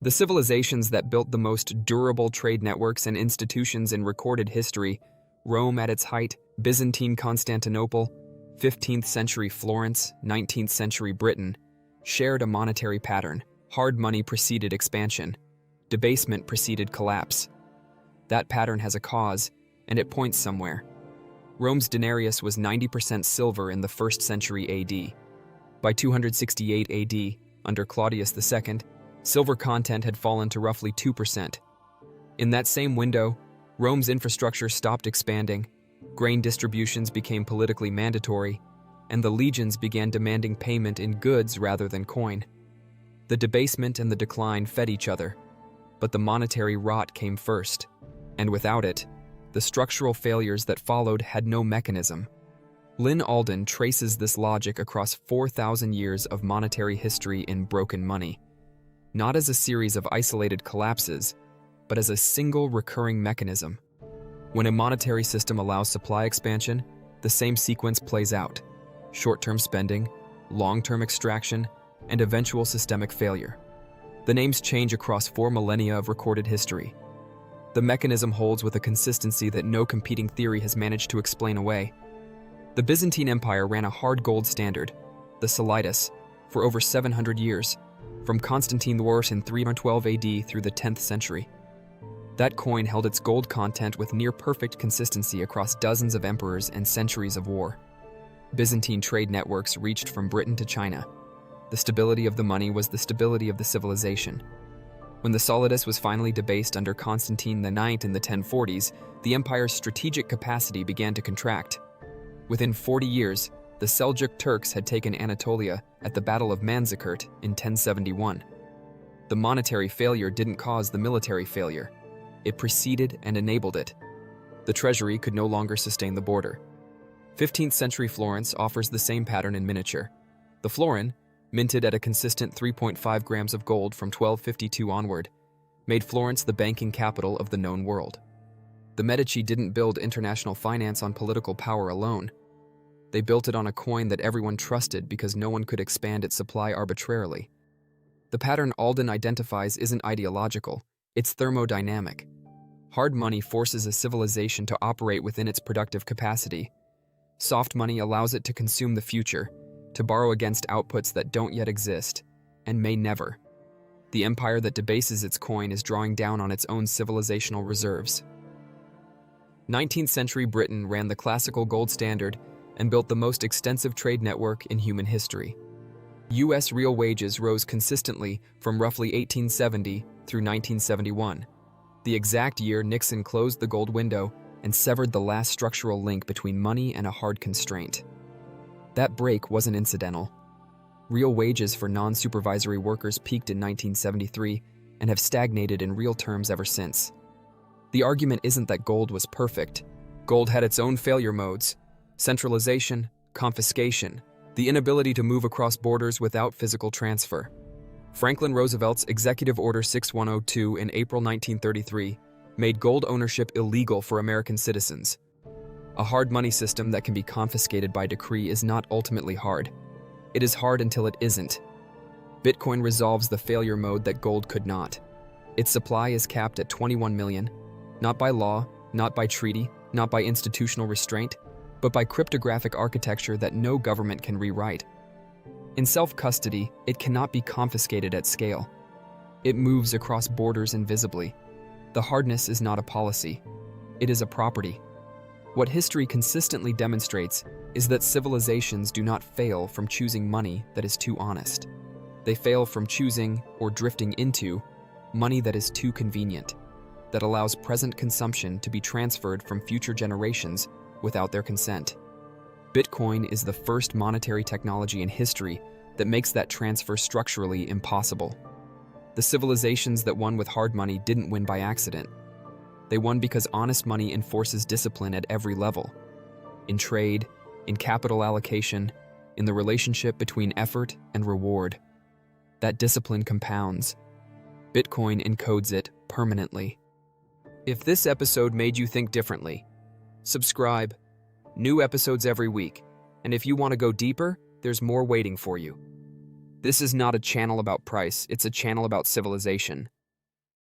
The civilizations that built the most durable trade networks and institutions in recorded history, Rome at its height, Byzantine Constantinople, 15th century Florence, 19th century Britain, shared a monetary pattern. Hard money preceded expansion. Debasement preceded collapse. That pattern has a cause, and it points somewhere. Rome's denarius was 90% silver in the 1st century AD. By 268 AD, under Claudius II, silver content had fallen to roughly 2%. In that same window, Rome's infrastructure stopped expanding, grain distributions became politically mandatory, and the legions began demanding payment in goods rather than coin. The debasement and the decline fed each other, but the monetary rot came first, and without it, the structural failures that followed had no mechanism. Alden traces this logic across 4,000 years of monetary history in Broken Money, not as a series of isolated collapses, but as a single recurring mechanism. When a monetary system allows supply expansion, the same sequence plays out: short-term spending, long-term extraction, and eventual systemic failure. The names change across 4 millennia of recorded history. The mechanism holds with a consistency that no competing theory has managed to explain away. The Byzantine Empire ran a hard gold standard, the Solidus, for over 700 years, from Constantine the Worse in 312 AD through the 10th century. That coin held its gold content with near-perfect consistency across dozens of emperors and centuries of war. Byzantine trade networks reached from Britain to China. The stability of the money was the stability of the civilization. When the Solidus was finally debased under Constantine IX in the 1040s, the empire's strategic capacity began to contract. Within 40 years, the Seljuk Turks had taken Anatolia at the Battle of Manzikert in 1071. The monetary failure didn't cause the military failure. It preceded and enabled it. The treasury could no longer sustain the border. 15th century Florence offers the same pattern in miniature. The Florin, minted at a consistent 3.5 grams of gold from 1252 onward, made Florence the banking capital of the known world. The Medici didn't build international finance on political power alone. They built it on a coin that everyone trusted because no one could expand its supply arbitrarily. The pattern Alden identifies isn't ideological, it's thermodynamic. Hard money forces a civilization to operate within its productive capacity. Soft money allows it to consume the future, to borrow against outputs that don't yet exist, and may never. The empire that debases its coin is drawing down on its own civilizational reserves. 19th century Britain ran the classical gold standard and built the most extensive trade network in human history. U.S. real wages rose consistently from roughly 1870 through 1971, the exact year Nixon closed the gold window and severed the last structural link between money and a hard constraint. That break wasn't incidental. Real wages for non-supervisory workers peaked in 1973 and have stagnated in real terms ever since. The argument isn't that gold was perfect. Gold had its own failure modes: centralization, confiscation, the inability to move across borders without physical transfer. Franklin Roosevelt's Executive Order 6102 in April 1933 made gold ownership illegal for American citizens. A hard money system that can be confiscated by decree is not ultimately hard. It is hard until it isn't. Bitcoin resolves the failure mode that gold could not. Its supply is capped at 21 million, not by law, not by treaty, not by institutional restraint, but by cryptographic architecture that no government can rewrite. In self-custody, it cannot be confiscated at scale. It moves across borders invisibly. The hardness is not a policy. It is a property. What history consistently demonstrates is that civilizations do not fail from choosing money that is too honest. They fail from choosing, or drifting into, money that is too convenient, that allows present consumption to be transferred from future generations without their consent. Bitcoin is the first monetary technology in history that makes that transfer structurally impossible. The civilizations that won with hard money didn't win by accident. They won because honest money enforces discipline at every level: in trade, in capital allocation, in the relationship between effort and reward. That discipline compounds. Bitcoin encodes it permanently. If this episode made you think differently, subscribe. New episodes every week. And if you want to go deeper, there's more waiting for you. This is not a channel about price, it's a channel about civilization.